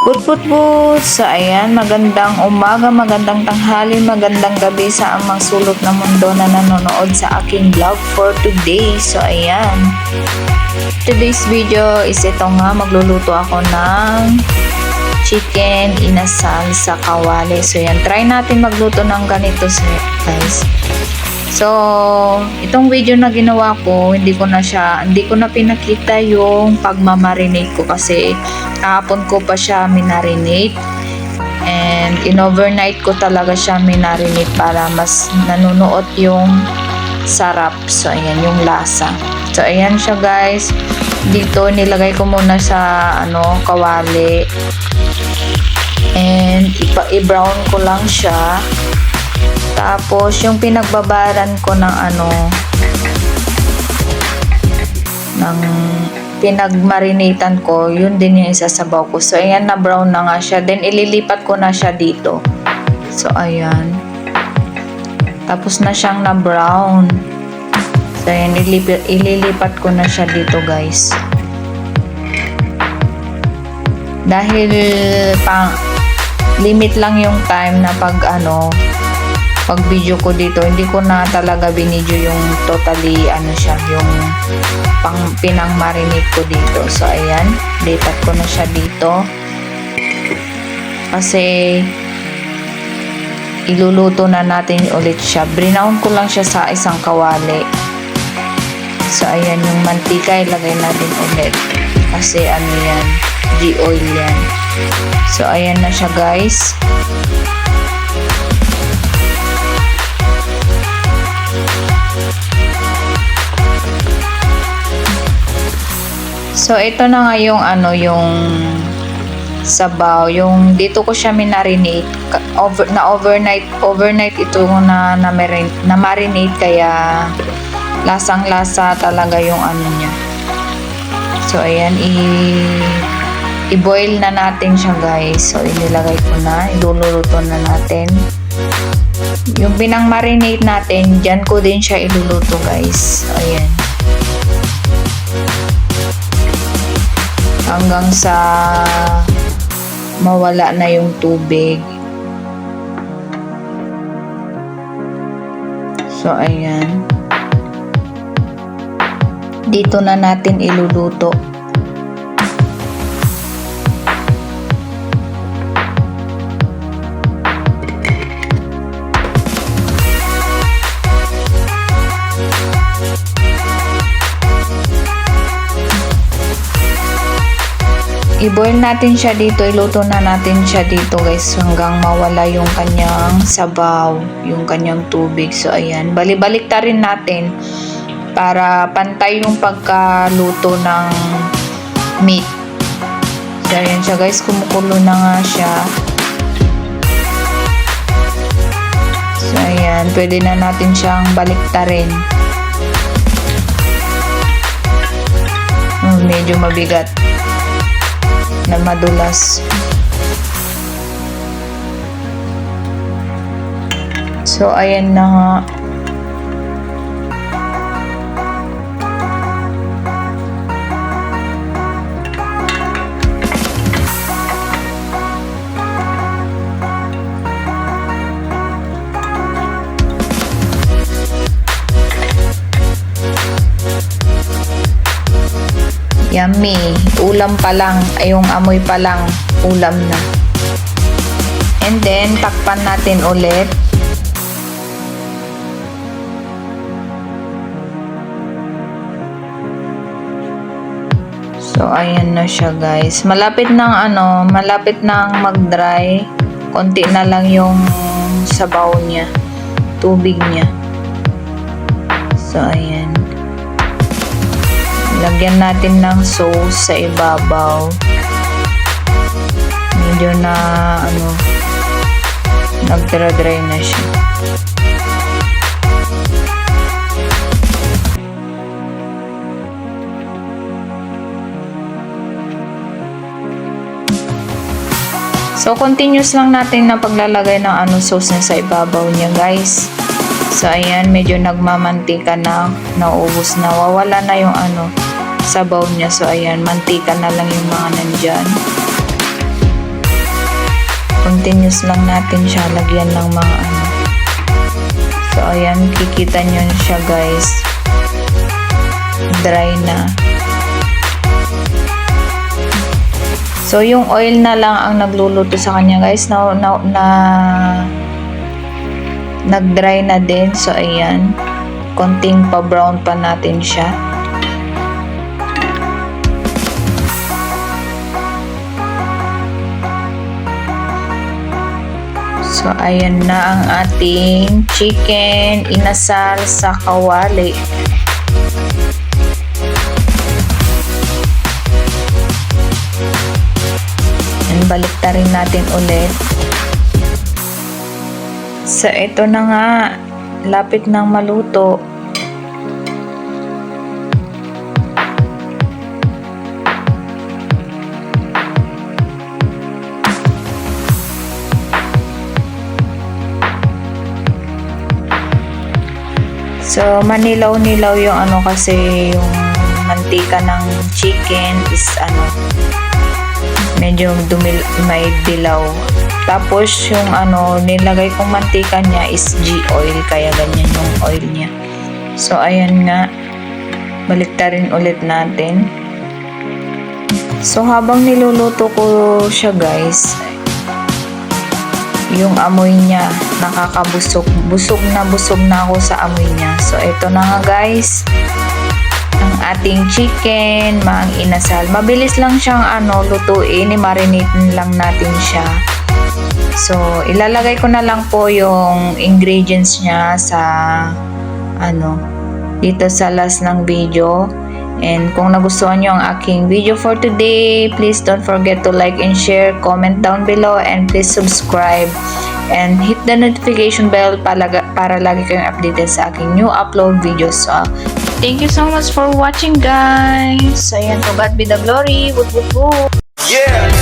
But. So ayan, magandang umaga, magandang tanghali, magandang gabi sa amang sulok na mundo na nanonood sa aking vlog for today. So ayan, today's video is ito nga, magluluto ako ng chicken inasal sa kawali. So ayan, try natin magluto ng ganito guys. So, itong video na ginawa ko, hindi ko na pinakita yung pagmamarinate ko kasi kahapon ko pa siya minarinate. And in-overnight ko talaga siya minarinate para mas nanunuot yung sarap. So, ayan yung lasa. So, ayan siya guys. Dito, nilagay ko muna sa kawali. And i-brown ko lang siya. Tapos, yung pinagbabaran ko ng pinagmarinatan ko, yun din yung isasabaw ko. So, ayan, na brown na nga siya. Then, ililipat ko na siya dito. So, ayan. Tapos na siyang na brown. So, ayan, ililipat ko na siya dito, guys. Dahil, limit lang yung time na pag video ko dito, hindi ko na talaga binidyo yung totally yung pinang marinate ko dito. So ayan, lipat ko na siya dito kasi iluluto na natin ulit siya. Brinown ko lang siya sa isang kawali. So ayan, yung mantika ilagay natin ulit kasi yan, G-oil yan. So ayan na siya guys. So, ito na nga yung yung sabaw. Yung dito ko siya minarinate. Overnight ito na marinate kaya lasang-lasa talaga yung niya. So, ayan. I-boil na natin siya guys. So, inilagay ko na. Iluluto na natin. Yung pinang marinate natin, dyan ko din siya iluluto guys. So, ayan. Hanggang sa mawala na yung tubig. So, ayan. Dito na natin iluluto. I-boil natin siya dito, iluto na natin siya dito guys hanggang mawala yung kanyang sabaw, yung kanyang tubig. So ayan, balik ta rin natin para pantay yung pagkaluto ng meat. So ayan siya guys, kumukulo na nga siya. So ayan, pwede na natin siyang balikta rin. Medyo mabigat na madulas. So ayan na nga. Yummy. Ulam pa lang. Ay, yung amoy pa lang. Ulam na. And then, takpan natin ulit. So, ayan na siya guys. Malapit nang mag-dry. Konti na lang yung sabaw niya. Tubig niya. So, ayan. Lagyan natin ng sauce sa ibabaw. Medyo na nagdra-dry na siya. So, continuous lang natin na paglalagay ng sauce na sa ibabaw niya guys. So, ayan, medyo nagmamantika na, naubos na, wawala na yung sabaw niya. So, ayan, mantika na lang yung mga nandyan. continuous lang natin siya lagyan ng mga ano. So ayan, kikita nyo siya guys, dry na. So yung oil na lang ang nagluluto sa kanya guys, nag-dry na din. So ayan, konting pa brown pa natin siya. So ayan na ang ating chicken inasal sa kawali. And baliktarin natin ulit. So ito na nga, lapit nang maluto. So manilaw-nilaw yung ano, kasi yung mantika ng chicken is ano, medyo may dilaw. Tapos yung ano, nilagay kong mantika niya is ghee oil, kaya ganyan yung oil niya. So ayan nga, baliktarin ulit natin. So habang niluluto ko siya guys, yung amoy niya nakakabusog, busog na ako sa amoy niya. So ito na nga guys, ang ating chicken mang inasal. Mabilis lang siyang ano lutuin, i-marinate lang natin siya. So ilalagay ko na lang po yung ingredients niya sa ano dito sa last ng video. And kung nagustuhan nyo ang aking video for today, please don't forget to like and share, comment down below, and please subscribe and hit the notification bell para lagi kayong updated sa aking new upload videos. So, thank you so much for watching guys. Ayan, to God be the glory. Woot woot woot. Yeah!